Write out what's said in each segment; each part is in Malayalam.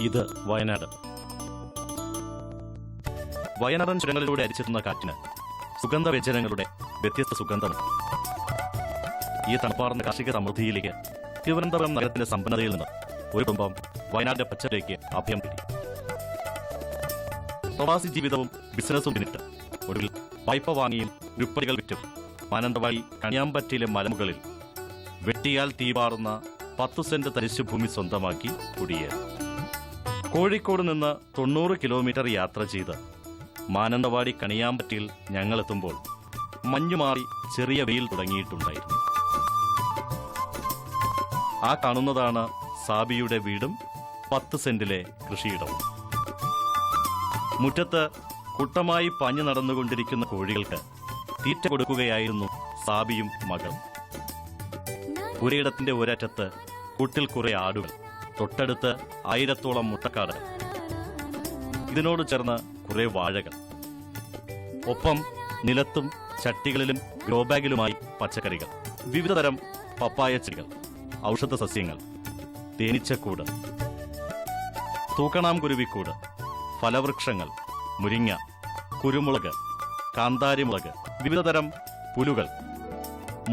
ഇത് വയനാട്. വയനാടൻ ചുരങ്ങളിലൂടെ അരിച്ചെത്തുന്ന കാറ്റിന് സുഗന്ധവ്യഞ്ജനങ്ങളുടെ വ്യത്യസ്ത സുഗന്ധമുണ്ട്. ഈ തണുപ്പാർന്ന കാർഷിക സമൃദ്ധിയിലേക്ക് തിരുവനന്തപുരം നഗരത്തിന്റെ സമ്പന്നതയിൽ നിന്ന് ഒരു കുടുംബം വയനാടിന്റെ പച്ചപ്പിലേക്ക് അഭയം തേടി. പ്രവാസി ജീവിതവും ബിസിനസ്സും പിന്നിട്ട് ഒടുവിൽ വായ്പ വാങ്ങിയും ഉരുപ്പടികൾ വിറ്റും മാനന്തവാടി കണിയാമ്പറ്റയിലെ മലമുകളിൽ വെട്ടിയാൽ തീപാറുന്ന 10 സെന്റ് തരിശുഭൂമി സ്വന്തമാക്കി കുടിയേറി. കോഴിക്കോട് നിന്ന് 90 കിലോമീറ്റർ യാത്ര ചെയ്ത് മാനന്തവാടി കണിയാമ്പറ്റയിൽ ഞങ്ങളെത്തുമ്പോൾ മഞ്ഞുമാറി ചെറിയ വെയിൽ തുടങ്ങിയിട്ടുണ്ടായിരുന്നു. ആ കാണുന്നതാണ് സാബിയുടെ വീടും 10 സെന്റിലെ കൃഷിയിടവും. മുറ്റത്ത് കൂട്ടമായി പാഞ്ഞു നടന്നുകൊണ്ടിരിക്കുന്ന കോഴികൾക്ക് തീറ്റ കൊടുക്കുകയായിരുന്നു സാബിയും മകളും. പുരയിടത്തിന്റെ ഒരറ്റത്ത് കൂട്ടിൽ കുറെ ആടുകൾ, തൊട്ടടുത്ത് 1000-ഓളം മുട്ടക്കാട്, ഇതിനോട് ചേർന്ന് കുറെ വാഴകൾ, ഒപ്പം നിലത്തും ചട്ടികളിലും ഗ്രോബാഗിലുമായി പച്ചക്കറികൾ, വിവിധതരം പപ്പായ ചെടികൾ, ഔഷധ സസ്യങ്ങൾ, തേനീച്ചക്കൂട്, തൂക്കണാംകുരുവിക്കൂട്, ഫലവൃക്ഷങ്ങൾ, മുരിങ്ങ, കുരുമുളക്, കാന്താരിമുളക്, വിവിധതരം പുലുകൾ,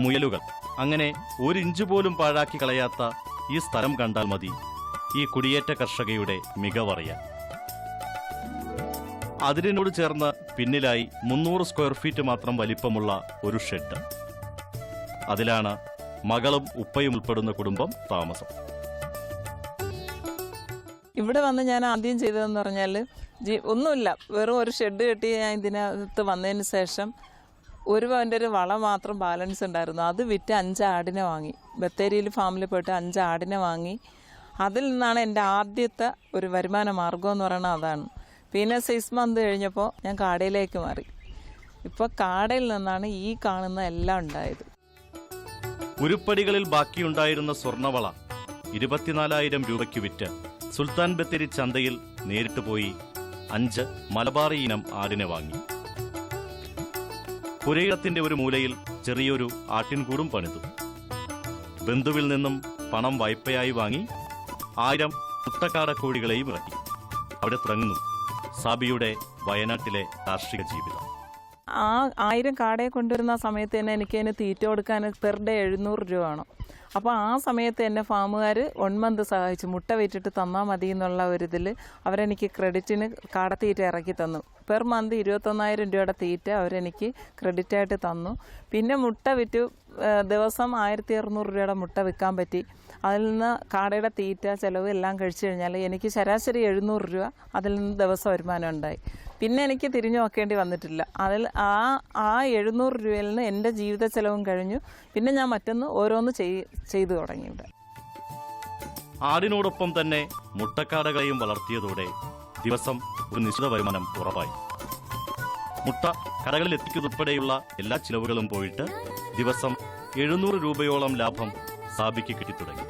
മുയലുകൾ, അങ്ങനെ 1 ഇഞ്ച് പോലും പാഴാക്കി കളയാത്ത ഈ സ്ഥലം കണ്ടാൽ മതി ഈ കുടിയേറ്റ കർഷകയുടെ മികവറിയാൻ. അതിനോട് ചേർന്ന് പിന്നിലായി 300 സ്ക്വയർ ഫീറ്റ് മാത്രം വലിപ്പമുള്ള ഒരു ഷെഡ്. അതിലാണ് മകളും ഉപ്പയും ഉൾപ്പെടുന്ന കുടുംബം താമസം. ഇവിടെ വന്ന് ഞാൻ ആദ്യം ചെയ്തതെന്ന് പറഞ്ഞാൽ ഒന്നുമില്ല, വെറും ഒരു ഷെഡ് കെട്ടി ഞാൻ ഇതിനകത്ത് വന്നതിന് ശേഷം എൻ്റെ ഒരു വള മാത്രം ബാലൻസ് ഉണ്ടായിരുന്നു. അത് വിറ്റ് 5 ആടിനെ വാങ്ങി. ബത്തേരിയിൽ ഫാമിൽ പോയിട്ട് 5 ആടിനെ വാങ്ങി. അതിൽ നിന്നാണ് എൻ്റെ ആദ്യത്തെ ഒരു വരുമാന മാർഗം എന്ന് പറയുന്നത് അതാണ്. പിന്നെ 6 മന്ത് കഴിഞ്ഞപ്പോൾ ഞാൻ കാടയിലേക്ക് മാറി. ഇപ്പോൾ കാടയിൽ നിന്നാണ് ഈ കാണുന്ന എല്ലാം ഉണ്ടായത്. ഉരുപ്പടികളിൽ ബാക്കിയുണ്ടായിരുന്ന സ്വർണവള 24,000 രൂപയ്ക്ക് വിറ്റ് സുൽത്താൻ ബത്തേരി ചന്തയിൽ നേരിട്ട് പോയി 5 മലബാറി ഇനം ആടിനെ വാങ്ങി. പുരയിടത്തിന്റെ ഒരു മൂലയിൽ ചെറിയൊരു ആട്ടിൻകൂടും പണിതു. ബന്ധുവിൽ നിന്നും പണം വായ്പയായി വാങ്ങി 1000 മുട്ടക്കാട കോഴികളെയും ഇറക്കി. അവിടെ തുടങ്ങുന്നു സാബിയുടെ വയനാട്ടിലെ കാർഷിക ജീവിതം. ആ 1000 കാടയെ കൊണ്ടുവരുന്ന സമയത്ത് തന്നെ എനിക്ക് അതിന് തീറ്റ കൊടുക്കാൻ പെർ ഡേ 700 രൂപ വേണം. അപ്പോൾ ആ സമയത്ത് എന്നെ ഫാമുകാർ 1 മന്ത് സഹായിച്ചു. മുട്ട വിറ്റിട്ട് തന്നാൽ മതി എന്നുള്ള ഒരിതിൽ അവരെനിക്ക് ക്രെഡിറ്റിന് കാടത്തീറ്റ ഇറക്കി തന്നു. പെർ മന്ത് 21,000 രൂപയുടെ തീറ്റ അവരെനിക്ക് ക്രെഡിറ്റായിട്ട് തന്നു. പിന്നെ മുട്ട വിറ്റ് ദിവസം 1,200 രൂപയുടെ മുട്ട വിൽക്കാൻ പറ്റി. അതിൽ നിന്ന് കാടയുടെ തീറ്റ ചിലവ് എല്ലാം കഴിച്ചു കഴിഞ്ഞാൽ എനിക്ക് ശരാശരി 700 രൂപ അതിൽ നിന്ന് ദിവസം വരുമാനം ഉണ്ടായി. പിന്നെ എനിക്ക് തിരിഞ്ഞു നോക്കേണ്ടി വന്നിട്ടില്ല. അതിൽ ആ 700 രൂപയിൽ നിന്ന് എൻ്റെ ജീവിത ചെലവും കഴിഞ്ഞു. പിന്നെ ഞാൻ മറ്റൊന്ന് ഓരോന്ന് ചെയ്തു തുടങ്ങി. ഇവിടെ ആടിനോടൊപ്പം തന്നെ മുട്ടക്കാടകളെയും വളർത്തിയതോടെ ദിവസം ഒരു നിശ്ചിത വരുമാനം ഉറപ്പായി. മുട്ട കടകളിൽ എത്തിക്കുന്നതുൾപ്പെടെയുള്ള എല്ലാ ചിലവുകളും പോയിട്ട് ദിവസം 700 രൂപയോളം ലാഭം സാബിക്ക് കിട്ടിത്തുടങ്ങി.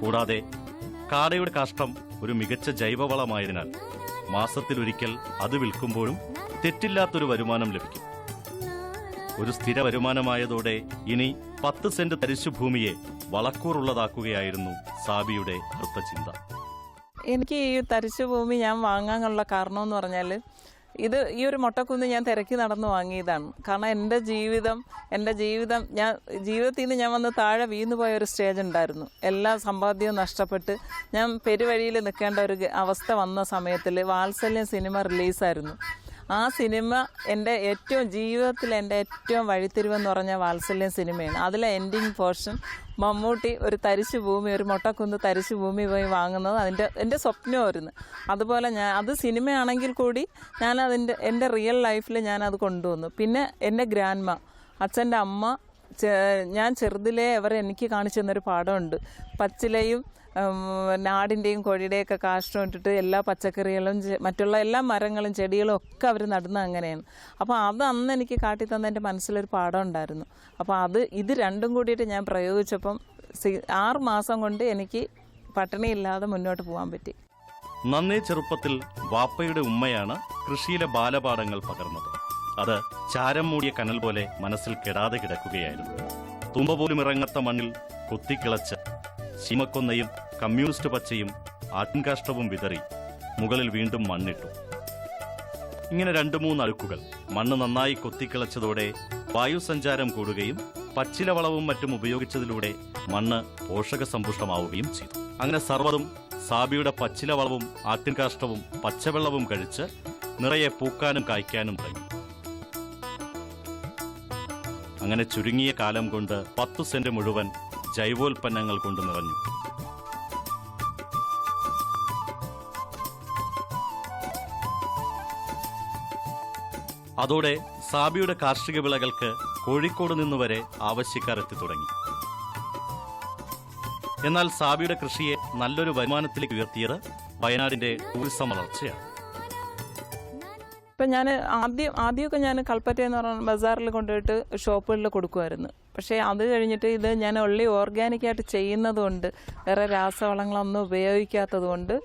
കൂടാതെ കാടയുടെ കാഷ്ടം ഒരു മികച്ച ജൈവവളമായതിനാൽ മാസത്തിലൊരിക്കൽ അത് വിൽക്കുമ്പോഴും തെറ്റില്ലാത്തൊരു വരുമാനം ലഭിക്കും. ഒരു സ്ഥിര വരുമാനമായതോടെ ഇനി 10 സെന്റ് തരിശുഭൂമിയെ വളക്കൂറുള്ളതാക്കുകയായിരുന്നു സാബിയുടെ അടുത്ത ചിന്ത. എനിക്ക് ഈ തരിശുഭൂമി ഞാൻ വാങ്ങാനുള്ള കാരണമെന്ന് പറഞ്ഞാൽ ഈ ഒരു മൊട്ടക്കുന്ന് ഞാൻ തിരക്കി നടന്ന് വാങ്ങിയതാണ്. കാരണം എൻ്റെ ജീവിതത്തിൽ നിന്ന് ഞാൻ വന്ന് താഴെ വീണു പോയ ഒരു സ്റ്റേജ് ഉണ്ടായിരുന്നു. എല്ലാ സമ്പാദ്യവും നഷ്ടപ്പെട്ട് ഞാൻ പെരുവഴിയിൽ നിൽക്കേണ്ട ഒരു അവസ്ഥ വന്ന സമയത്തിൽ വാത്സല്യം സിനിമ റിലീസായിരുന്നു. ആ സിനിമ എൻ്റെ ജീവിതത്തിൽ എൻ്റെ ഏറ്റവും വഴിത്തിരിവെന്ന് പറഞ്ഞ വാത്സല്യം സിനിമയാണ്. അതിലെ എൻഡിങ് പോർഷൻ മമ്മൂട്ടി ഒരു തരിശു ഭൂമി, ഒരു മൊട്ടക്കുന്ന് തരിശു ഭൂമി പോയി വാങ്ങുന്നത് എൻ്റെ സ്വപ്നമായിരുന്നു. അതുപോലെ അത് സിനിമയാണെങ്കിൽ കൂടി എൻ്റെ റിയൽ ലൈഫിൽ ഞാനത് കൊണ്ടുവന്നു. പിന്നെ എൻ്റെ ഗ്രാൻഡ്മ, അച്ഛൻ്റെ അമ്മ, ഞാൻ ചെറുതിലേ എനിക്ക് കാണിച്ചു തന്നൊരു പാഠമുണ്ട്. പച്ചിലയും ആടിൻ്റെയും കോഴിയുടെയൊക്കെ കാഷ്ടം ഇട്ടിട്ട് എല്ലാ പച്ചക്കറികളും മറ്റുള്ള എല്ലാ മരങ്ങളും ചെടികളും ഒക്കെ അവർ നടുന്നത് അങ്ങനെയാണ്. അപ്പോൾ അത് അന്ന് എനിക്ക് കാട്ടി തന്ന എൻ്റെ മനസ്സിലൊരു പാഠം ഉണ്ടായിരുന്നു. അപ്പോൾ ഇത് രണ്ടും കൂടിയിട്ട് ഞാൻ പ്രയോഗിച്ചപ്പം 6 മാസം കൊണ്ട് എനിക്ക് പട്ടിണിയില്ലാതെ മുന്നോട്ട് പോകാൻ പറ്റി. നന്നേ ചെറുപ്പത്തിൽ വാപ്പയുടെ ഉമ്മയാണ് കൃഷിയിലെ ബാലപാഠങ്ങൾ പകർന്നത്. അത് ചാരം മൂടിയ കനൽ പോലെ മനസ്സിൽ കെടാതെ കിടക്കുകയായിരുന്നു. തുമ്പ പോലും ഇറങ്ങാത്ത മണ്ണിൽ കൊത്തിക്കിളച്ച് ശീമക്കൊന്നയും കമ്മ്യൂണിസ്റ്റ് പച്ചയും ആട്ടിൻകാഷ്ടവും വിതറി മുകളിൽ വീണ്ടും മണ്ണിട്ടു. ഇങ്ങനെ 2-3 അടുക്കുകൾ മണ്ണ് നന്നായി കൊത്തിക്കിളച്ചതോടെ വായുസഞ്ചാരം കൂടുകയും പച്ചില വളവും മറ്റും ഉപയോഗിച്ചതിലൂടെ മണ്ണ് പോഷകസമ്പുഷ്ടമാവുകയും ചെയ്തു. അങ്ങനെ സർവ്വതും സാബിയുടെ പച്ചില വളവും ആട്ടിൻകാഷ്ടവും പച്ചവെള്ളവും കഴിച്ച് നിറയെ പൂക്കാനും കായ്ക്കാനും തുടങ്ങി. അങ്ങനെ ചുരുങ്ങിയ കാലം കൊണ്ട് 10 സെന്റ് മുഴുവൻ ജൈവോൽപ്പന്നങ്ങൾ കൊണ്ട് നിറഞ്ഞു. അതോടെ സാബിയുടെ കാർഷിക വിളകൾക്ക് കോഴിക്കോട് നിന്നുവരെ ആവശ്യക്കാർ എത്തി തുടങ്ങി. എന്നാൽ സാബിയുടെ കൃഷിയെ നല്ലൊരു വരുമാനത്തിലേക്ക് ഉയർത്തിയത് വയനാടിന്റെ ടൂറിസം വളർച്ചയാണ്. ഇപ്പം ഞാൻ ആദ്യമൊക്കെ ഞാൻ കൽപ്പറ്റ എന്ന് പറഞ്ഞ ബസാറിൽ കൊണ്ടുപോയിട്ട് ഷോപ്പുകളിൽ കൊടുക്കുമായിരുന്നു. പക്ഷേ അത് കഴിഞ്ഞിട്ട് ഇത് ഞാൻ ഉള്ളി ഓർഗാനിക്കായിട്ട് ചെയ്യുന്നത് കൊണ്ട്, വേറെ രാസവളങ്ങളൊന്നും ഉപയോഗിക്കാത്തത് കൊണ്ട്,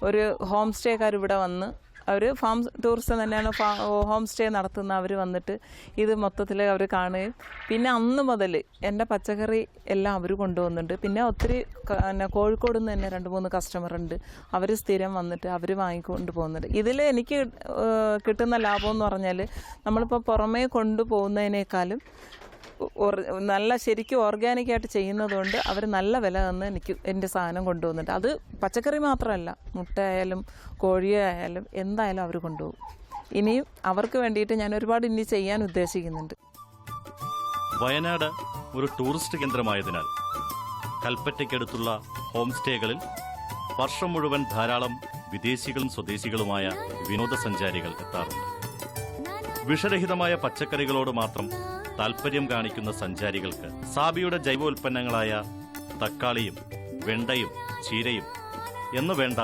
ഒരു ഹോം സ്റ്റേക്കാർ ഇവിടെ വന്ന്, അവർ ഫാം ടൂറിസം തന്നെയാണ് ഹോം സ്റ്റേ നടത്തുന്ന, അവർ വന്നിട്ട് ഇത് മൊത്തത്തിൽ അവർ കാണുകയും പിന്നെ അന്ന് മുതൽ എൻ്റെ പച്ചക്കറി എല്ലാം അവർ കൊണ്ടുപോകുന്നുണ്ട്. പിന്നെ ഒത്തിരി കോഴിക്കോട് നിന്ന് തന്നെ 2-3 കസ്റ്റമർ ഉണ്ട്, അവർ സ്ഥിരം വന്നിട്ട് അവർ വാങ്ങിക്കൊണ്ട് പോകുന്നുണ്ട്. ഇതിൽ എനിക്ക് കിട്ടുന്ന ലാഭം എന്ന് പറഞ്ഞാൽ നമ്മളിപ്പോൾ പുറമേ കൊണ്ടുപോകുന്നതിനേക്കാളും നല്ല ശരിക്കും ഓർഗാനിക്കായിട്ട് ചെയ്യുന്നതുകൊണ്ട് അവർ നല്ല വില തന്ന് എനിക്ക് എൻ്റെ സാധനം കൊണ്ടുപോകുന്നുണ്ട്. അത് പച്ചക്കറി മാത്രമല്ല, മുട്ടയായാലും കോഴിയായാലും എന്തായാലും അവർ കൊണ്ടുപോകും. ഇനിയും അവർക്ക് വേണ്ടിയിട്ട് ഞാൻ ഒരുപാട് ഇനി ചെയ്യാൻ ഉദ്ദേശിക്കുന്നുണ്ട്. വയനാട് ഒരു ടൂറിസ്റ്റ് കേന്ദ്രമായതിനാൽ കൽപ്പറ്റയ്ക്കടുത്തുള്ള ഹോം സ്റ്റേകളിൽ വർഷം മുഴുവൻ ധാരാളം വിദേശികളും സ്വദേശികളുമായ വിനോദസഞ്ചാരികൾ എത്താറുണ്ട്. വിഷരഹിതമായ പച്ചക്കറികളോട് മാത്രം താൽപര്യം കാണിക്കുന്ന സഞ്ചാരികൾക്ക് സാബിയുടെ ജൈവോൽപ്പന്നങ്ങളായ തക്കാളിയും വെണ്ടയും ചീരയും എന്നു വേണ്ട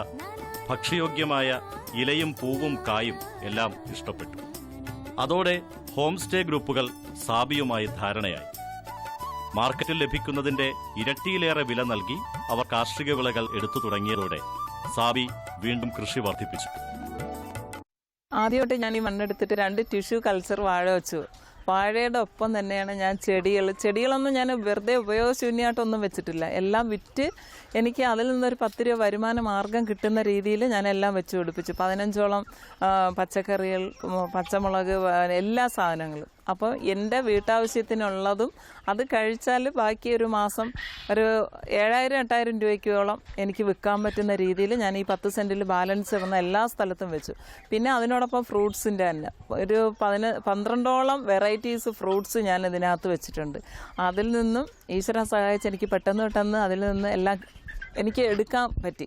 ഭക്ഷ്യയോഗ്യമായ ഇലയും പൂവും കായും എല്ലാം ഇഷ്ടപ്പെട്ടു. അതോടെ ഹോം സ്റ്റേ ഗ്രൂപ്പുകൾ സാബിയുമായി ധാരണയായി. മാർക്കറ്റിൽ ലഭിക്കുന്നതിന്റെ ഇരട്ടിയിലേറെ വില നൽകി അവർ കാർഷിക വിളകൾ എടുത്തു തുടങ്ങിയതോടെ സാബി വീണ്ടും കൃഷി വർദ്ധിപ്പിച്ചു. ആദ്യമായിട്ട് ഞാൻ ഈ മണ്ണെടുത്തിട്ട് 2 ടിഷ്യൂ കൾച്ചർ വാഴ വെച്ചു. വാഴയുടെ ഒപ്പം തന്നെയാണ് ഞാൻ ചെടികളൊന്നും ഞാൻ വെറുതെ ഉപയോഗശൂന്യമായിട്ടൊന്നും വെച്ചിട്ടില്ല. എല്ലാം വിറ്റ് എനിക്ക് അതിൽ നിന്നൊരു 10 രൂപ വരുമാന മാർഗം കിട്ടുന്ന രീതിയിൽ ഞാൻ എല്ലാം വെച്ച് പിടിപ്പിച്ചു. 15ഓളം പച്ചക്കറികൾ, പച്ചമുളക്, എല്ലാ സാധനങ്ങളും. അപ്പോൾ എൻ്റെ വീട്ടാവശ്യത്തിനുള്ളതും അത് കഴിച്ചാൽ ബാക്കി ഒരു മാസം ഒരു 7000-8000 രൂപയ്ക്കോളം എനിക്ക് വിൽക്കാൻ പറ്റുന്ന രീതിയിൽ ഞാൻ ഈ 10 സെൻറ്റിൽ ബാലൻസ് വന്ന എല്ലാ സ്ഥലത്തും വെച്ചു. പിന്നെ അതിനോടൊപ്പം ഫ്രൂട്ട്സിൻ്റെ തന്നെ ഒരു 12ഓളം വെറൈറ്റീസ് ഫ്രൂട്ട്സ് ഞാൻ ഇതിനകത്ത് വെച്ചിട്ടുണ്ട്. അതിൽ നിന്നും ഈശ്വരൻ സഹായിച്ച് എനിക്ക് പെട്ടെന്ന് അതിൽ നിന്ന് എല്ലാം എനിക്ക് എടുക്കാൻ പറ്റി.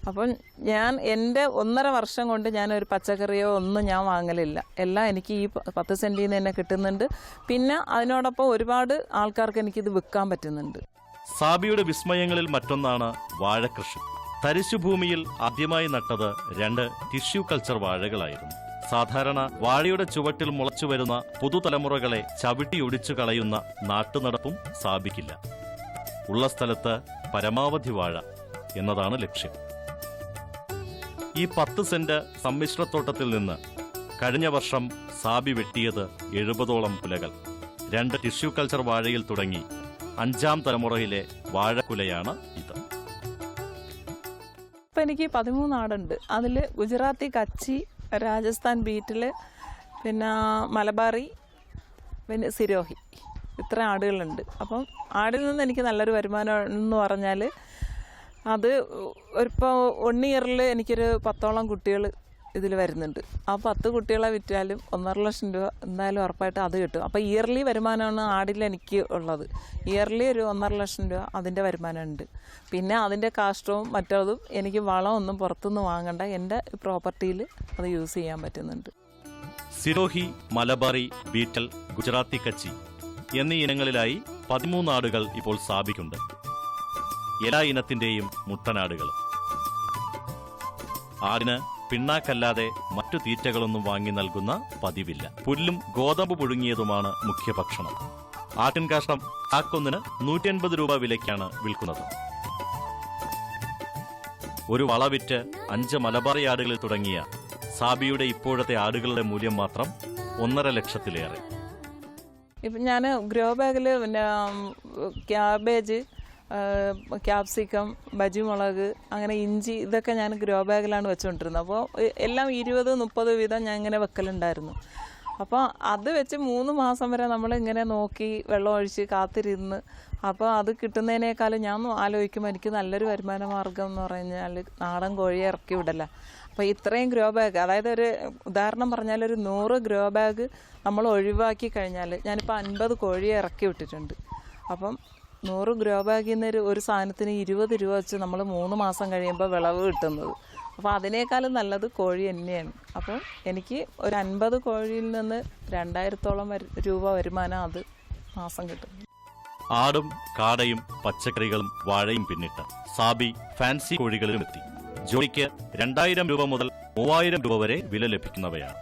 അപ്പം ഞാൻ എൻ്റെ 1.5 വർഷം കൊണ്ട് ഞാനൊരു പച്ചക്കറിയോ ഒന്നും ഞാൻ വാങ്ങലില്ല. എല്ലാം എനിക്ക് ഈ 10 സെൻറ്റിൽ നിന്ന് തന്നെ കിട്ടുന്നുണ്ട്. പിന്നെ അതിനോടൊപ്പം ഒരുപാട് ആൾക്കാർക്ക് എനിക്കിത് വിൽക്കാൻ പറ്റുന്നുണ്ട്. സാബിയുടെ വിസ്മയങ്ങളിൽ മറ്റൊന്നാണ് വാഴകൃഷി. തരിശുഭൂമിയിൽ ആദ്യമായി നട്ടത് 2 ടിഷ്യൂ കൾച്ചർ വാഴകളായിരുന്നു. സാധാരണ വാഴയുടെ ചുവട്ടിൽ മുളച്ചു വരുന്ന പുതുതലമുറകളെ ചവിട്ടിയൊടിച്ചു കളയുന്ന നാട്ടുനടപ്പും സാബിക്കില്ല. ഉള്ള സ്ഥലത്ത് പരമാവധി വാഴ എന്നതാണ് ലക്ഷ്യം. ഈ 10 സെന്റ് സമ്മിശ്രത്തോട്ടത്തിൽ നിന്ന് കഴിഞ്ഞ വർഷം സാബി വെട്ടിയത് 70ഓളം കുലകൾ. 2 ടിഷ്യൂ കൾച്ചർ വാഴയിൽ തുടങ്ങി 5ാം തലമുറയിലെ വാഴക്കുലയാണ് ഇത്. ഇപ്പം എനിക്ക് 13 ആടുണ്ട്. അതിൽ ഗുജറാത്തി കച്ചി, രാജസ്ഥാൻ ബീറ്റിൽ, പിന്നെ മലബാറി, പിന്നെ സിരോഹി, ഇത്ര ആടുകളുണ്ട്. അപ്പം ആടിൽ നിന്ന് എനിക്ക് നല്ലൊരു വരുമാനം എന്ന് പറഞ്ഞാൽ അത് ഇപ്പോൾ 1 ഇയറിൽ എനിക്കൊരു 10ഓളം കുട്ടികൾ ഇതിൽ വരുന്നുണ്ട്. ആ 10 കുട്ടികളെ വിറ്റാലും 1.5 ലക്ഷം രൂപ എന്തായാലും ഉറപ്പായിട്ട് അത് കിട്ടും. അപ്പോൾ ഇയർലി വരുമാനമാണ് ആടിൽ എനിക്ക് ഉള്ളത്. ഇയർലി ഒരു 1.5 ലക്ഷം രൂപ അതിൻ്റെ വരുമാനമുണ്ട്. പിന്നെ അതിൻ്റെ കാഷ്ടവും മറ്റതും എനിക്ക് വളമൊന്നും പുറത്തുനിന്ന് വാങ്ങണ്ട, എൻ്റെ പ്രോപ്പർട്ടിയിൽ അത് യൂസ് ചെയ്യാൻ പറ്റുന്നുണ്ട്. സിരോഹി, മലബാറി, ബീറ്റൽ, ഗുജറാത്തി കച്ചി എന്നീ ഇനങ്ങളിലായി 13 ആടുകൾ ഇപ്പോൾ സാബിക്കുണ്ട്. എല്ലാ ഇനത്തിന്റെയും മുട്ടനാടുകൾ. ആടിന് പിണ്ണാക്കല്ലാതെ മറ്റു തീറ്റകളൊന്നും വാങ്ങി നൽകുന്ന പതിവില്ല. പുല്ലും ഗോതമ്പ് പുഴുങ്ങിയതുമാണ് മുഖ്യ ഭക്ഷണം. ആട്ടിൻകാഷ്ടം ചാക്കൊന്നിന് 180 രൂപ വിലയ്ക്കാണ് വിൽക്കുന്നത്. ഒരു വള വിറ്റ് 5 മലബാറി ആടുകളിൽ തുടങ്ങിയ സാബിയുടെ ഇപ്പോഴത്തെ ആടുകളുടെ മൂല്യം മാത്രം 1.5 ലക്ഷത്തിലേറെ. ഇപ്പം ഞാൻ ഗ്രോ ബാഗിൽ പിന്നെ ക്യാബേജ്, ക്യാപ്സിക്കം, ബജിമുളക്, അങ്ങനെ ഇഞ്ചി, ഇതൊക്കെ ഞാൻ ഗ്രോ ബാഗിലാണ് വെച്ചുകൊണ്ടിരുന്നത്. അപ്പോൾ എല്ലാം 20-30 വീതം ഞാൻ ഇങ്ങനെ വെക്കലുണ്ടായിരുന്നു. അപ്പോൾ അത് വെച്ച് 3 മാസം വരെ നമ്മളിങ്ങനെ നോക്കി വെള്ളം ഒഴിച്ച് കാത്തിരുന്ന്, അപ്പോൾ അത് കിട്ടുന്നതിനേക്കാളും ഞാൻ ആലോചിക്കുമ്പോൾ എനിക്ക് നല്ലൊരു വരുമാന മാർഗം എന്ന് പറഞ്ഞാൽ നാടൻ കോഴിയെ ഇറക്കി വിടല. അപ്പോൾ ഇത്രയും ഗ്രോ ബാഗ്, അതായത് ഒരു ഉദാഹരണം പറഞ്ഞാൽ ഒരു 100 ഗ്രോ ബാഗ് നമ്മൾ ഒഴിവാക്കി കഴിഞ്ഞാൽ ഞാനിപ്പോൾ 50 കോഴിയെ ഇറക്കി വിട്ടിട്ടുണ്ട്. അപ്പം 100 ഗ്രോ ബാഗിൽ നിന്ന് ഒരു സാധനത്തിന് 20 രൂപ വെച്ച് നമ്മൾ 3 മാസം കഴിയുമ്പോൾ വിളവ് കിട്ടുന്നത്. അപ്പോൾ അതിനേക്കാളും നല്ലത് കോഴി തന്നെയാണ്. അപ്പോൾ എനിക്ക് ഒരു 50 കോഴിയിൽ നിന്ന് 2000-ഓളം രൂപ വരുമാനം അത് മാസം കിട്ടും. ആടും കാടയും പച്ചക്കറികളും വാഴയും പിന്നിട്ട് സാബി ഫാൻസി കോഴികളിലും എത്തി. ജോഡിക്ക് 2000 രൂപ മുതൽ 3000 രൂപ വരെ വില ലഭിക്കുന്നവയാണ്.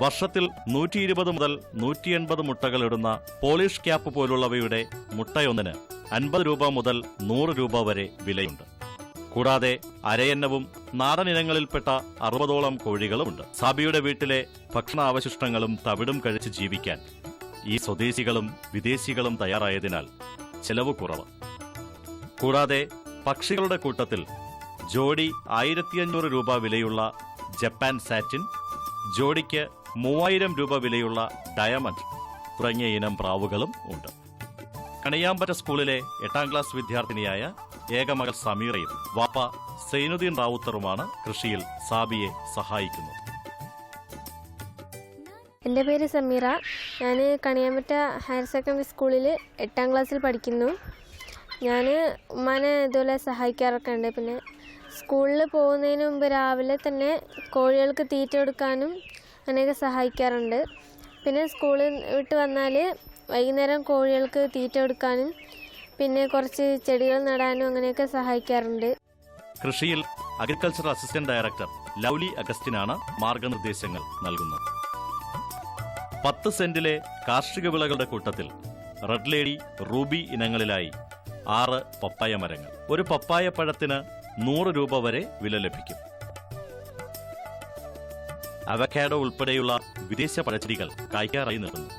വർഷത്തിൽ 120 മുതൽ 180 മുട്ടകൾ ഇടുന്ന പോളിഷ് ക്യാപ്പ് പോലുള്ളവയുടെ മുട്ടയൊന്നിന് 50 രൂപ മുതൽ 100 രൂപ വരെ വിലയുണ്ട്. കൂടാതെ അരയന്നവും നാടൻ ഇനങ്ങളിൽപ്പെട്ട 60ഓളം കോഴികളുമുണ്ട്. സാബിയുടെ വീട്ടിലെ ഭക്ഷണാവശിഷ്ടങ്ങളും തവിടും കഴിച്ച് ജീവിക്കാൻ ഈ സ്വദേശികളും വിദേശികളും തയ്യാറായതിനാൽ ചെലവ് കുറവ്. കൂടാതെ പക്ഷികളുടെ കൂട്ടത്തിൽ ജോഡി 1500 രൂപ വിലയുള്ള ജപ്പാൻ സാറ്റിൻ, ജോഡിക്ക് 3000 രൂപ വിലയുള്ള ഡയമണ്ട് തുടങ്ങിയ ഇനം പ്രാവുകളും ഉണ്ട്. കണിയാമ്പറ്റ സ്കൂളിലെ 8ാം ക്ലാസ് വിദ്യാർത്ഥിനിയായ ഏകമകൾ സമീറയും വാപ്പ സൈനുദ്ദീൻ റാവുത്തറുമാണ് കൃഷിയിൽ സാബിയെ സഹായിക്കുന്നത്. എൻ്റെ പേര് സമീറ. ഞാൻ കണിയാമ്പറ്റ ഹയർ സെക്കൻഡറി സ്കൂളിൽ 8ാം ക്ലാസ്സിൽ പഠിക്കുന്നു. ഞാൻ ഉമ്മാനെ ഇതുപോലെ സഹായിക്കാറൊക്കെ ഉണ്ട്. പിന്നെ സ്കൂളിൽ പോകുന്നതിന് മുമ്പ് രാവിലെ തന്നെ കോഴികൾക്ക് തീറ്റ കൊടുക്കാനും അങ്ങനെയൊക്കെ സഹായിക്കാറുണ്ട്. പിന്നെ സ്കൂളിൽ വിട്ട് വന്നാൽ വൈകുന്നേരം കോഴികൾക്ക് തീറ്റ കൊടുക്കാനും പിന്നെ കുറച്ച് ചെടികൾ നടാനും അങ്ങനെയൊക്കെ സഹായിക്കാറുണ്ട്. കൃഷിയിൽ അഗ്രികൾച്ചറൽ അസിസ്റ്റന്റ് ഡയറക്ടർ ലൗലി അഗസ്റ്റിനാണ് മാർഗനിർദ്ദേശങ്ങൾ നൽകുന്നത്. 10 സെന്റിലെ കാർഷിക വിളകളുടെ കൂട്ടത്തിൽ റെഡ് ലേഡി, റൂബി ഇനങ്ങളിലായി 6 പപ്പായ മരങ്ങൾ. ഒരു പപ്പായ പഴത്തിന് 100 രൂപ വരെ വില ലഭിക്കും. അവക്കാഡോ ഉൾപ്പെടെയുള്ള വിദേശ പഴച്ചെടികൾ കായ്ക്കാറായി നിൽക്കുന്നു.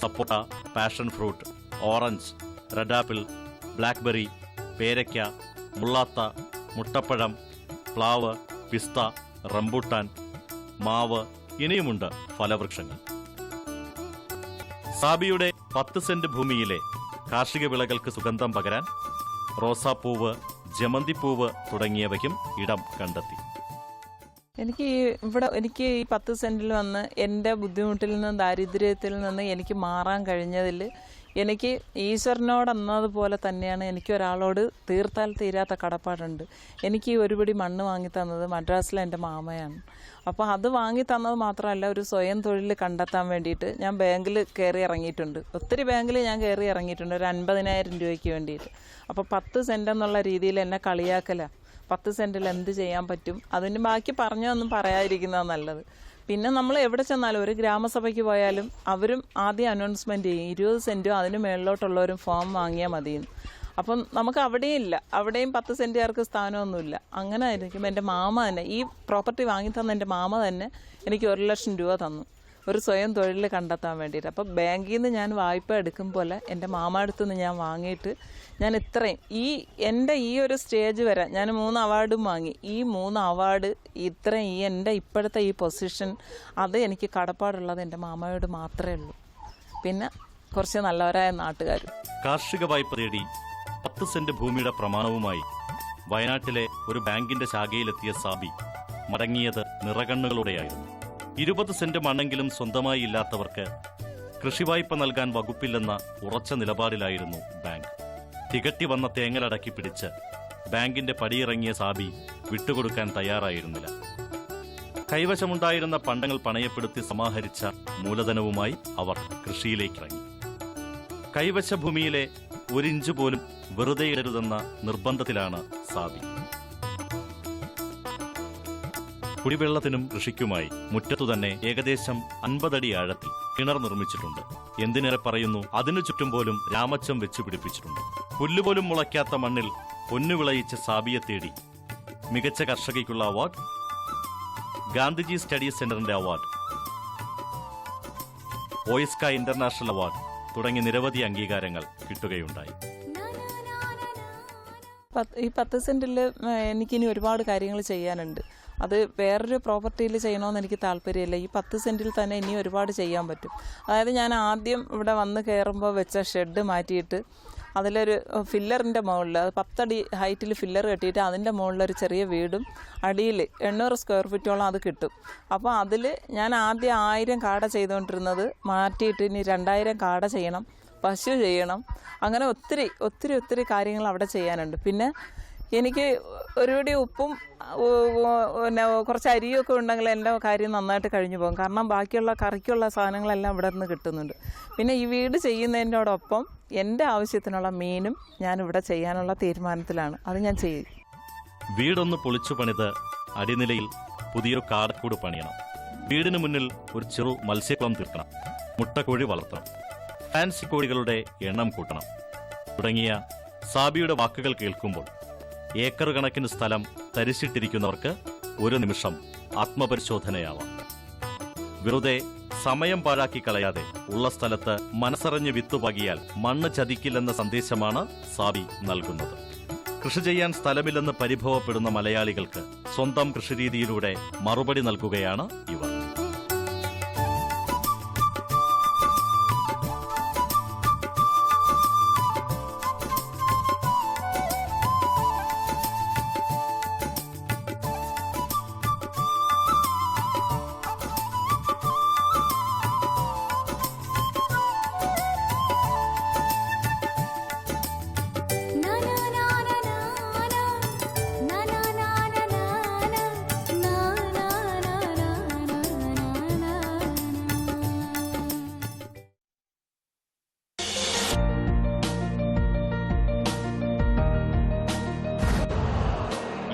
സപ്പോട്ട, passion fruit, orange, red apple, blackberry, പേരയ്ക്ക, മുള്ളാത്ത, മുട്ടപ്പഴം, പ്ലാവ്, പിസ്ത, റംബൂട്ടാൻ, മാവ്, ഇനിയുമുണ്ട് ഫലവൃക്ഷങ്ങൾ. സാബിയുടെ 10 സെന്റ് ഭൂമിയിലെ കാർഷിക വിളകൾക്ക് സുഗന്ധം പകരാൻ റോസാപ്പൂവ്, ജമന്തിപ്പൂവ് തുടങ്ങിയവയ്ക്കും ഇടം കണ്ടെത്തി. എനിക്ക് ഈ 10 സെന്റിൽ വന്ന് എൻ്റെ ബുദ്ധിമുട്ടിൽ നിന്ന്, ദാരിദ്ര്യത്തിൽ നിന്ന് എനിക്ക് മാറാൻ കഴിഞ്ഞതിൽ എനിക്ക് ഈശ്വരനോട് എന്നതുപോലെ തന്നെയാണ് എനിക്ക് ഒരാളോട് തീർത്താൽ തീരാത്ത കടപ്പാടുണ്ട്. എനിക്ക് ഈ ഒരുപിടി മണ്ണ് വാങ്ങി തന്നത് മദ്രാസിലെ എൻ്റെ മാമയാണ്. അപ്പോൾ അത് വാങ്ങി തന്നത് മാത്രമല്ല, ഒരു സ്വയം തൊഴിൽ കണ്ടെത്താൻ വേണ്ടിയിട്ട് ഞാൻ ബാങ്കിൽ കയറി ഇറങ്ങിയിട്ടുണ്ട്. ഒത്തിരി ബാങ്കിൽ ഞാൻ കയറി ഇറങ്ങിയിട്ടുണ്ട്, ഒരു 50,000 രൂപയ്ക്ക് വേണ്ടിയിട്ട്. അപ്പോൾ 10 സെന്റ് എന്നുള്ള രീതിയിൽ എന്നെ കളിയാക്കല. 10 സെന്റിൽ എന്ത് ചെയ്യാൻ പറ്റും, അതിന് ബാക്കി പറഞ്ഞൊന്നും പറയാതിരിക്കുന്നതാണ് നല്ലത്. പിന്നെ നമ്മൾ എവിടെ ചെന്നാലും, ഒരു ഗ്രാമസഭയ്ക്ക് പോയാലും അവരും ആദ്യം അനൗൺസ്മെൻറ്റ് ചെയ്യും 20 സെൻറ്റോ അതിന് മേളിലോട്ടുള്ളവരും ഫോം വാങ്ങിയാൽ മതിയെന്ന്. അപ്പം നമുക്ക് അവിടെയും ഇല്ല, അവിടെയും 10 സെൻറ്റുകാർക്ക് സ്ഥാനമൊന്നുമില്ല. അങ്ങനെ ആയിരിക്കും എൻ്റെ മാമ തന്നെ, ഈ പ്രോപ്പർട്ടി വാങ്ങി തന്ന എൻ്റെ മാമ തന്നെ എനിക്ക് 1 ലക്ഷം രൂപ തന്നു, ഒരു സ്വയം തൊഴിൽ കണ്ടെത്താൻ വേണ്ടിയിട്ട്. അപ്പോൾ ബാങ്കിൽ നിന്ന് ഞാൻ വായ്പ എടുക്കും പോലെ എൻ്റെ മാമടുത്ത് നിന്ന് ഞാൻ വാങ്ങിയിട്ട് ഞാൻ ഇത്രയും എൻ്റെ ഈ ഒരു സ്റ്റേജ് വരെ ഞാൻ 3 അവാർഡും വാങ്ങി. ഈ 3 അവാർഡ് ഇത്രയും എൻ്റെ ഇപ്പോഴത്തെ ഈ പൊസിഷൻ, അത് എനിക്ക് കടപ്പാടുള്ളത് എൻ്റെ മാമയോട് മാത്രമേ ഉള്ളൂ. പിന്നെ കുറച്ച് നല്ലവരായ നാട്ടുകാർ. കാർഷിക വായ്പ തേടി 10 സെന്റ് ഭൂമിയുടെ പ്രമാണവുമായി വയനാട്ടിലെ ഒരു ബാങ്കിന്റെ ശാഖയിലെത്തിയ സാബി മടങ്ങിയത് നിറകണ്ണുകളോടെയായിരുന്നു. 20 സെന്റ് മണ്ണെങ്കിലും സ്വന്തമായി ഇല്ലാത്തവർക്ക് കൃഷിവായ്പ നൽകാൻ വകുപ്പില്ലെന്ന ഉറച്ച നിലപാടിലായിരുന്നു ബാങ്ക്. തികട്ടി വന്ന തേങ്ങലടക്കി പിടിച്ച് ബാങ്കിന്റെ പടിയിറങ്ങിയ സാബി വിട്ടുകൊടുക്കാൻ തയ്യാറായിരുന്നില്ല. കൈവശമുണ്ടായിരുന്ന പണ്ടങ്ങൾ പണയപ്പെടുത്തി സമാഹരിച്ച മൂലധനവുമായി അവർ കൃഷിയിലേക്കിറങ്ങി. കൈവശ ഭൂമിയിലെ 1 ഇഞ്ച് പോലും വെറുതെ ഇടരുതെന്ന നിർബന്ധത്തിലാണ് സാബി. കുടിവെള്ളത്തിനും കൃഷിക്കുമായി മുറ്റത്തുതന്നെ ഏകദേശം 50 അടി ആഴത്തിൽ കിണർ നിർമ്മിച്ചിട്ടുണ്ട്. എന്തിനേറെ പറയുന്നു, അതിനു ചുറ്റും പോലും രാമച്ചം വെച്ചു പിടിപ്പിച്ചിട്ടുണ്ട്. പുല്ലുപോലും മുളയ്ക്കാത്ത മണ്ണിൽ പൊന്നു വിളയിച്ച സാബിയെ തേടി മികച്ച കർഷകയ്ക്കുള്ള അവാർഡ്, ഗാന്ധിജി സ്റ്റഡി സെന്ററിന്റെ അവാർഡ്, ഓയിസ്ക ഇന്റർനാഷണൽ അവാർഡ് തുടങ്ങി നിരവധി അംഗീകാരങ്ങൾ കിട്ടുകയുണ്ടായി. ഈ 10 സെന്റിൽ എനിക്കിനി ഒരുപാട് കാര്യങ്ങൾ ചെയ്യാനുണ്ട്. അത് വേറൊരു പ്രോപ്പർട്ടിയിൽ ചെയ്യണമെന്ന് എനിക്ക് താല്പര്യമില്ല. ഈ 10 സെന്റിൽ തന്നെ ഇനി ഒരുപാട് ചെയ്യാൻ പറ്റും. അതായത് ഞാൻ ആദ്യം ഇവിടെ വന്ന് കയറുമ്പോൾ വെച്ച ഷെഡ് മാറ്റിയിട്ട് അതിലൊരു ഫില്ലറിൻ്റെ മുകളിൽ 10 അടി ഹൈറ്റിൽ ഫില്ലർ കെട്ടിയിട്ട് അതിൻ്റെ മുകളിലൊരു ചെറിയ വീടും അടിയിൽ 800 സ്ക്വയർ ഫീറ്റോളം അത് കിട്ടും. അപ്പോൾ അതിൽ ഞാൻ ആദ്യം 1000 കാട ചെയ്തുകൊണ്ടിരുന്നത് മാറ്റിയിട്ട് ഇനി 2000 കാട ചെയ്യണം, പശു ചെയ്യണം. അങ്ങനെ ഒത്തിരി ഒത്തിരി ഒത്തിരി കാര്യങ്ങൾ അവിടെ ചെയ്യാനുണ്ട്. പിന്നെ എനിക്ക് ഒരുപിടി ഉപ്പും പിന്നെ കുറച്ച് അരിയൊക്കെ ഉണ്ടെങ്കിൽ എൻ്റെ കാര്യം നന്നായിട്ട് കഴിഞ്ഞു പോകും. കാരണം ബാക്കിയുള്ള കറിക്കുള്ള സാധനങ്ങളെല്ലാം ഇവിടെ നിന്ന് കിട്ടുന്നുണ്ട്. പിന്നെ ഈ വീട് ചെയ്യുന്നതിനോടൊപ്പം എൻ്റെ ആവശ്യത്തിനുള്ള മീനും ഞാനിവിടെ ചെയ്യാനുള്ള തീരുമാനത്തിലാണ്. അത് ഞാൻ ചെയ്യും. വീടൊന്ന് പൊളിച്ചു പണിത് അടിനിലയിൽ പുതിയൊരു കാടക്കൂട് പണിയണം. വീടിന് മുന്നിൽ ഒരു ചെറു മത്സ്യക്കുളം തീർക്കണം. മുട്ടക്കോഴി വളർത്തണം. ഫാൻസി കോഴികളുടെ എണ്ണം കൂട്ടണം. തുടങ്ങിയ സാബിയുടെ വാക്കുകൾ കേൾക്കുമ്പോൾ ഏക്കർ കണക്കിന് സ്ഥലം തരിശിട്ടിരിക്കുന്നവർക്ക് ഒരു നിമിഷം ആത്മപരിശോധനയാവാം. വെറുതെ സമയം പാഴാക്കി കളയാതെ ഉള്ള സ്ഥലത്ത് മനസ്സറിഞ്ഞ് വിത്തുപകിയാൽ മണ്ണ് ചതിക്കില്ലെന്ന സന്ദേശമാണ് സാബി നൽകുന്നത്. കൃഷി ചെയ്യാൻ സ്ഥലമില്ലെന്ന് പരിഭവപ്പെടുന്ന മലയാളികൾക്ക് സ്വന്തം കൃഷിരീതിയിലൂടെ മറുപടി നൽകുകയാണ് ഇവർ.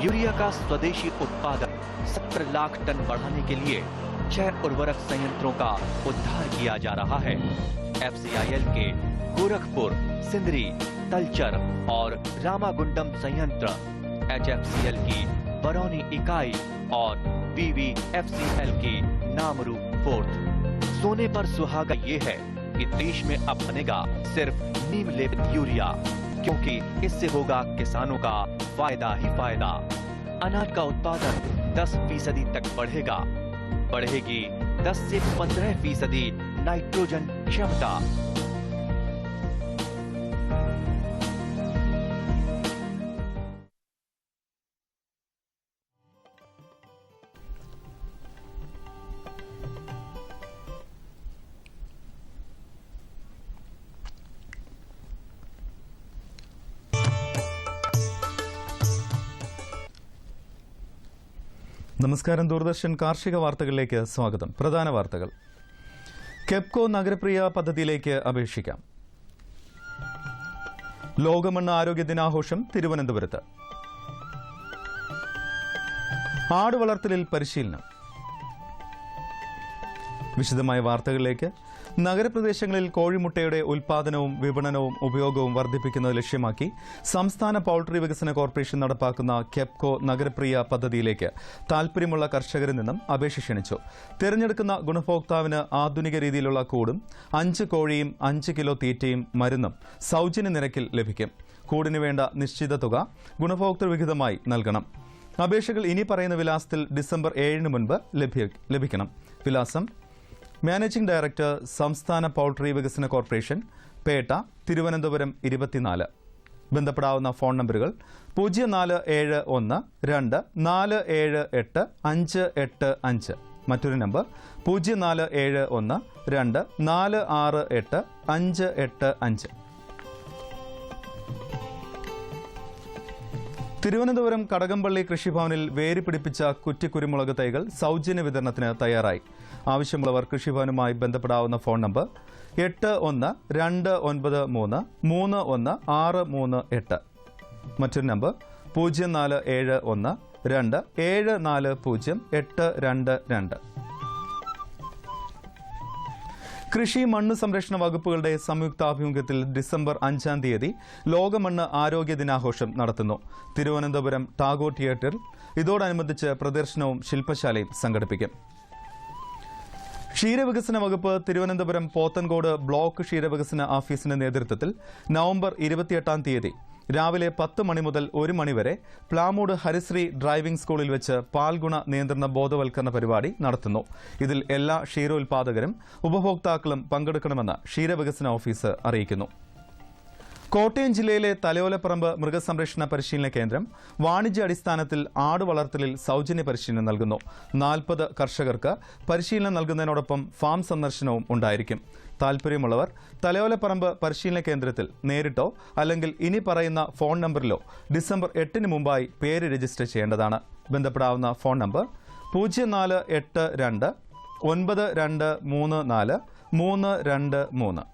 यूरिया का स्वदेशी उत्पादन 17 लाख टन बढ़ाने के लिए 6 उर्वरक संयंत्रों का उद्धार किया जा रहा है। FCIL के गोरखपुर, सिंदरी, तलचर और रामागुंडम संयंत्र, HFCL की बरौनी इकाई और BVFCL की नामरू फोर्थ। सोने पर सुहागा ये है कि देश में अब बनेगा सिर्फ नीम लेपित यूरिया, क्योंकि इससे होगा किसानों का फायदा ही फायदा। अनाज का उत्पादन 10% तक बढ़ेगा। बढ़ेगी 10 से 15% नाइट्रोजन क्षमता। നമസ്കാരം. ദൂരദർശൻ കാർഷിക വാർത്തകളിലേക്ക് സ്വാഗതം. പ്രധാന വാർത്തകൾ. കെപ്കോ നഗരപ്രിയ പദ്ധതിയിലേക്ക് അപേക്ഷിക്കാം. ലോകമണ്ണ് ആരോഗ്യ ദിനാഘോഷം തിരുവനന്തപുരത്ത്. ആടുവളർത്തലിൽ പരിശീലനം. വിശദമായ വാർത്തകളിലേക്ക്. നഗരപ്രദേശങ്ങളിൽ കോഴിമുട്ടയുടെ ഉൽപാദനവും വിപണനവും ഉപയോഗവും വർദ്ധിപ്പിക്കുന്നത് ലക്ഷ്യമാക്കി സംസ്ഥാന പൌൾട്രി വികസന കോർപ്പറേഷൻ നടപ്പാക്കുന്ന കെപ്കോ നഗരപ്രിയ പദ്ധതിയിലേക്ക് താൽപര്യമുള്ള കർഷകരിൽ നിന്നും അപേക്ഷ ക്ഷണിച്ചു. തിരഞ്ഞെടുക്കുന്ന ഗുണഭോക്താവിന് ആധുനിക രീതിയിലുള്ള കൂടും 5 കോഴിയും 5 കിലോ തീറ്റയും മരുന്നും സൗജന്യ നിരക്കിൽ ലഭിക്കും. കൂടിന് വേണ്ട നിശ്ചിത തുക ഗുണഭോക്തൃവിഹിതമായി നൽകണം. അപേക്ഷകൾ ഇനി പറയുന്ന വിലാസത്തിൽ ഡിസംബർ 7 മുൻപ് ലഭിക്കണം. വിലാസം: മാനേജിംഗ് ഡയറക്ടർ, സംസ്ഥാന പൌൾട്രി വികസന കോർപ്പറേഷൻ, പേട്ട, തിരുവനന്തപുരം 24. ബന്ധപ്പെടാവുന്ന ഫോൺ നമ്പറുകൾ 0471 2 478 585. മറ്റൊരു നമ്പർ 0471 2 468 585. തിരുവനന്തപുരം കടകംപള്ളി കൃഷിഭവനിൽ വേര് പിടിപ്പിച്ച കുറ്റിക്കുരുമുളക് തൈകൾ സൗജന്യ വിതരണത്തിന് തയ്യാറായി. ആവശ്യമുള്ളവർ കൃഷിഭവനുമായി ബന്ധപ്പെടാവുന്ന ഫോൺ നമ്പർ 812933 31638. മറ്റൊരു നമ്പർ 0471 2 740822. കൃഷി മണ്ണ് സംരക്ഷണ വകുപ്പുകളുടെ സംയുക്താഭിമുഖ്യത്തിൽ ഡിസംബർ 5-ാം തീയതി ലോകമണ്ണ് ആരോഗ്യ ദിനാഘോഷം നടത്തുന്നു. തിരുവനന്തപുരം ടാഗോർ തിയേറ്ററിൽ ഇതോടനുബന്ധിച്ച് പ്രദർശനവും ശില്പശാലയും സംഘടിപ്പിക്കും. ക്ഷീരവികസന വകുപ്പ് തിരുവനന്തപുരം പോത്തൻകോട് ബ്ലോക്ക് ക്ഷീരവികസന ഓഫീസിന്റെ നേതൃത്വത്തിൽ നവംബർ 28 തീയതി രാവിലെ 10 മണി മുതൽ 1 മണി വരെ പ്ലാമൂട് ഹരിശ്രീ ഡ്രൈവിംഗ് സ്കൂളിൽ വെച്ച് പാൽഗുണ നിയന്ത്രണ ബോധവൽക്കരണ പരിപാടി നടത്തുന്നു. ഇതിൽ എല്ലാ ക്ഷീരോത്പാദകരും ഉപഭോക്താക്കളും പങ്കെടുക്കണമെന്ന് ക്ഷീരവികസന ഓഫീസ് അറിയിക്കുന്നു. കോട്ടയം ജില്ലയിലെ തലയോലപ്പറമ്പ് മൃഗസംരക്ഷണ പരിശീലന കേന്ദ്രം വാണിജ്യ അടിസ്ഥാനത്തിൽ ആട് വളർത്തലിൽ സൗജന്യ പരിശീലനം നൽകുന്നു. 40 കർഷകർക്ക് പരിശീലനം നൽകുന്നതിനോടൊപ്പം ഫാം സന്ദർശനവും ഉണ്ടായിരിക്കും. താൽപര്യമുള്ളവർ തലയോലപ്പറമ്പ് പരിശീലന കേന്ദ്രത്തിൽ നേരിട്ടോ അല്ലെങ്കിൽ ഇനി പറയുന്ന ഫോൺ നമ്പറിലോ ഡിസംബർ 8 മുമ്പായി പേര് രജിസ്റ്റർ ചെയ്യേണ്ടതാണ്. ബന്ധപ്പെടാവുന്ന ഫോൺ നമ്പർ 0482 9234 323.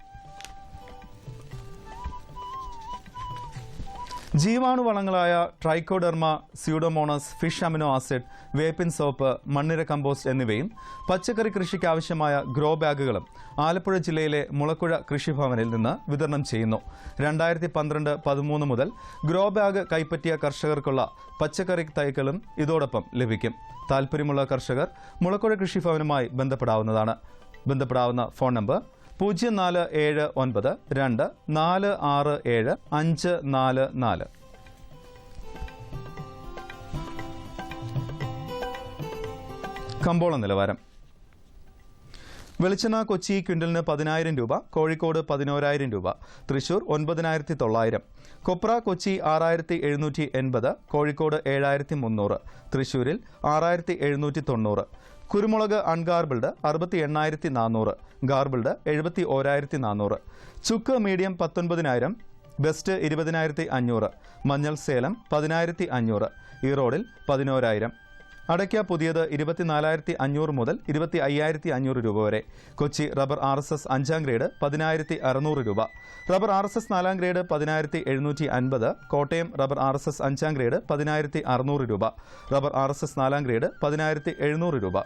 ജീവാണുവളങ്ങളായ Trichoderma, Pseudomonas, fish amino acid, വേപ്പിൻ സോപ്പ്, മണ്ണിര കമ്പോസ്റ്റ് എന്നിവയും പച്ചക്കറി കൃഷിക്ക് ആവശ്യമായ ഗ്രോ ബാഗുകളും ആലപ്പുഴ ജില്ലയിലെ മുളക്കുഴ കൃഷിഭവനിൽ നിന്ന് വിതരണം ചെയ്യുന്നു. 2012-13 മുതൽ ഗ്രോ ബാഗ് കൈപ്പറ്റിയ കർഷകർക്കുള്ള പച്ചക്കറി തൈകളും ഇതോടൊപ്പം ലഭിക്കും. താൽപര്യമുള്ള കർഷകർ മുളക്കുഴ കൃഷിഭവനുമായി ബന്ധപ്പെടാവുന്നതാണ്. ബന്ധപ്പെടാവുന്ന ഫോൺ നമ്പർ 0479 2467 544. കമ്പോള നിലവാരം. വെളിച്ചെണ്ണ കൊച്ചി ക്വിന്റലിന് 10,000 രൂപ, കോഴിക്കോട് 11,000 രൂപ, തൃശൂർ 9,900. കൊപ്ര കൊച്ചി 6,780, കോഴിക്കോട് 7,300, തൃശൂരിൽ 6,790. കുരുമുളക് അൺഗാർബിൾഡ് 68,400, ഗാർബിൾഡ് 71,400. ചുക്ക് മീഡിയം 19,000, ബെസ്റ്റ് 20,500, മഞ്ഞൾ സേലം 10,500, ഈറോഡിൽ 11,000. അടയ്ക്ക പുതിയത് 24,500 മുതൽ 25,500 രൂപ വരെ. കൊച്ചി റബ്ബർ RSS 5ാം ഗ്രേഡ് 10,600 രൂപ, rubber RSS 4ാം grade 10,750, Kottayam rubber RSS 5ാം grade 10,600 രൂപ, റബ്ബർ RSS 4ാം ഗ്രേഡ് 10,700 രൂപ.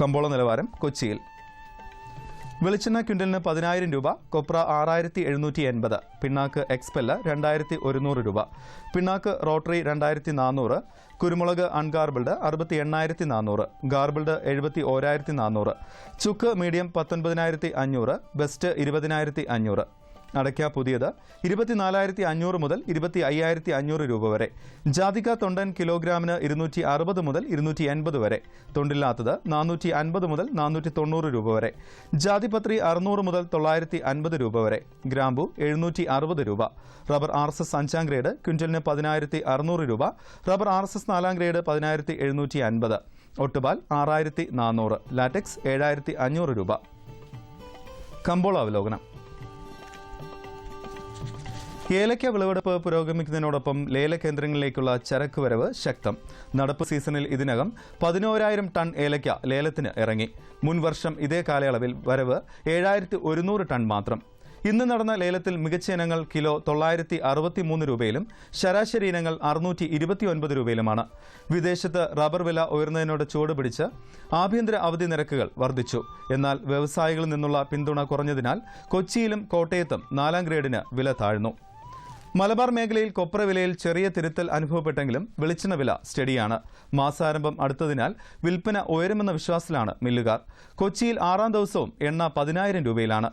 കമ്പോള നിലവാരം കൊച്ചിയിൽ. വെളിച്ചെണ്ണ ക്വിന്റലിന് 10,000 രൂപ, കൊപ്ര 6,780, പിണ്ണാക്ക് എക്സ്പെല്ല 2,100 രൂപ, പിണ്ണാക്ക് റോട്ടറി 2,400, കുരുമുളക് അൺഗാർബിൾഡ് 68,400, ഗാർബിൾഡ് 71,400, ചുക്ക് മീഡിയം 19,500, ബെസ്റ്റ് 20,500. അടയ്ക്ക പുതിയത് 24,500 മുതൽ 25,500 രൂപ വരെ. ജാതിക്ക തൊണ്ടൻ കിലോഗ്രാമിന് 260 മുതൽ 280 വരെ, തൊണ്ടില്ലാത്തത് 450 മുതൽ 490 രൂപ വരെ. ജാതിപത്രി 600 മുതൽ 950 രൂപ വരെ, ഗ്രാമ്പു 760 രൂപ. റബ്ബർ RSS 5ാം ഗ്രേഡ് ക്വിന്റലിന് 10,600 രൂപ, റബ്ബർ RSS 4ാം ഗ്രേഡ് 10,750, ഒട്ടുപാൽ 6,400, ലാറ്റക്സ് 7,500 രൂപ. കമ്പോള അവലോകനം. ഏലക്ക വിളവെടുപ്പ് പുരോഗമിക്കുന്നതിനോടൊപ്പം ലേലകേന്ദ്രങ്ങളിലേക്കുള്ള ചരക്ക് വരവ് ശക്തം. നടപ്പ് സീസണിൽ ഇതിനകം 11,000 ടൺ ഏലക്ക ലേലത്തിന് ഇറങ്ങി. മുൻവർഷം ഇതേ കാലയളവിൽ വരവ് 7,100 ടൺ മാത്രം. ഇന്ന് നടന്ന ലേലത്തിൽ മികച്ച ഇനങ്ങൾ കിലോ 963 രൂപയിലും ശരാശരി ഇനങ്ങൾ 629 രൂപയിലുമാണ്. വിദേശത്ത് റബ്ബർ വില ഉയർന്നതിനോട് ചുവടുപിടിച്ച് ആഭ്യന്തര അവധി നിരക്കുകൾ വർദ്ധിച്ചു. എന്നാൽ വ്യവസായികളിൽ നിന്നുള്ള പിന്തുണ കുറഞ്ഞതിനാൽ കൊച്ചിയിലും കോട്ടയത്തും 4ാം ഗ്രേഡിന് വില താഴ്ന്നു. മലബാർ മേഖലയിൽ കൊപ്ര വിലയിൽ ചെറിയ തിരുത്തൽ അനുഭവപ്പെട്ടെങ്കിലും വെളിച്ചെണ്ണ വില സ്റ്റഡിയാണ്. മാസാരംഭം അടുത്തതിനാൽ വിൽപ്പന ഉയരുമെന്ന വിശ്വാസത്തിലാണ് മില്ലുകാർ. കൊച്ചിയിൽ 6ാം ദിവസവും എണ്ണ 10,000 രൂപയിലാണ്.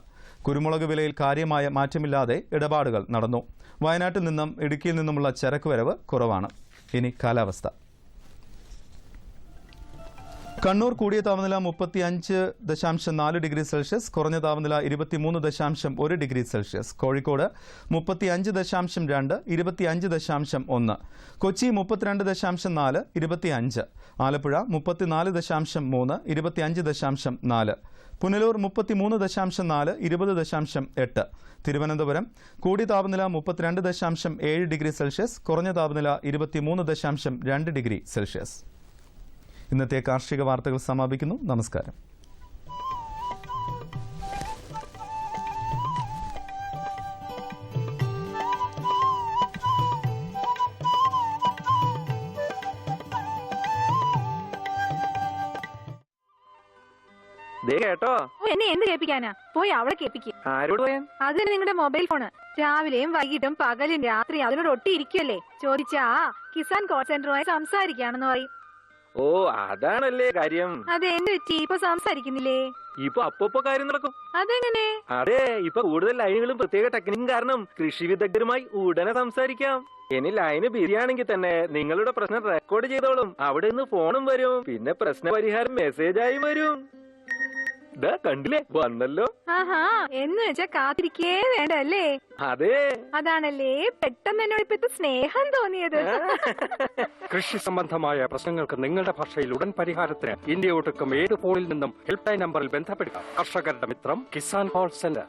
കുരുമുളക് വിലയിൽ കാര്യമായ മാറ്റമില്ലാതെ ഇടപാടുകൾ നടന്നു. വയനാട്ടിൽ നിന്നും ഇടുക്കിയിൽ നിന്നുമുള്ള ചരക്ക് വരവ് കുറവാണ്. ഇനി കാലാവസ്ഥ. കണ്ണൂർ കൂടിയ താപനില 35.4 ഡിഗ്രി സെൽഷ്യസ്, കുറഞ്ഞ താപനില 23.1 ഡിഗ്രി സെൽഷ്യസ്. കോഴിക്കോട് 35.2, 25.1. കൊച്ചി 32.4, 25. ആലപ്പുഴ 34.3, 25.4. പുനലൂർ 33.4, 20.8. തിരുവനന്തപുരം കൂടിയ താപനില 32.7 ഡിഗ്രി സെൽഷ്യസ്, കുറഞ്ഞ താപനില 23.2 ഡിഗ്രി സെൽഷ്യസ്. ഇന്നത്തെ കാർഷിക വാർത്തകൾ സമാപിക്കുന്നു. നമസ്കാരം. കേട്ടോ എന്നെ എന്ത് കേൾപ്പിക്കാനാ? പോയി അവളെ കേൾപ്പിക്കും. ആരോട് പോയാ? അതിന് നിങ്ങളുടെ മൊബൈൽ ഫോണ് രാവിലെയും വൈകിട്ടും പകലും രാത്രി അതിനോട് ഒട്ടിയിരിക്കുമല്ലേ? ചോദിച്ചാ കിസാൻ കോൾ സെന്ററുമായി സംസാരിക്കുകയാണെന്ന് പറയും. ഓ അതാണല്ലേ കാര്യം. അതെ, എന്ത് പറ്റി ഇപ്പൊ സംസാരിക്കുന്നില്ലേ? ഇപ്പൊ അപ്പൊ കാര്യം നടക്കും. അതെങ്ങനെ? അതെ, ഇപ്പൊ കൂടുതൽ ലൈനുകളും പ്രത്യേക ടെക്നിക്കും കാരണം കൃഷി വിദഗ്ധരുമായി ഉടനെ സംസാരിക്കാം. ഇനി ലൈന് ബിരിയാണെങ്കിൽ തന്നെ നിങ്ങളുടെ പ്രശ്നം റെക്കോർഡ് ചെയ്തോളും. അവിടെ നിന്ന് ഫോണും വരും, പിന്നെ പ്രശ്ന പരിഹാരം മെസ്സേജായി വരും. കണ്ടില്ലേ, വന്നല്ലോ. ആഹാ, എന്ന് വെച്ചാ കാത്തിരിക്കേ വേണ്ടല്ലേ? അതെ, അതാണല്ലേ പെട്ടെന്ന് എന്നോട് ഇപ്പൊ സ്നേഹം തോന്നിയത്. കൃഷി സംബന്ധമായ പ്രശ്നങ്ങൾക്ക് നിങ്ങളുടെ ഭാഷയിൽ ഉടൻ പരിഹാരത്തിന് ഇന്ത്യ ഒട്ടുക്കും ഏത് ഫോണിൽ നിന്നും ഹെൽപ്പ് ലൈൻ നമ്പറിൽ ബന്ധപ്പെടുക. കർഷകരുടെ മിത്രം കിസാൻ കോൾ സെന്റർ.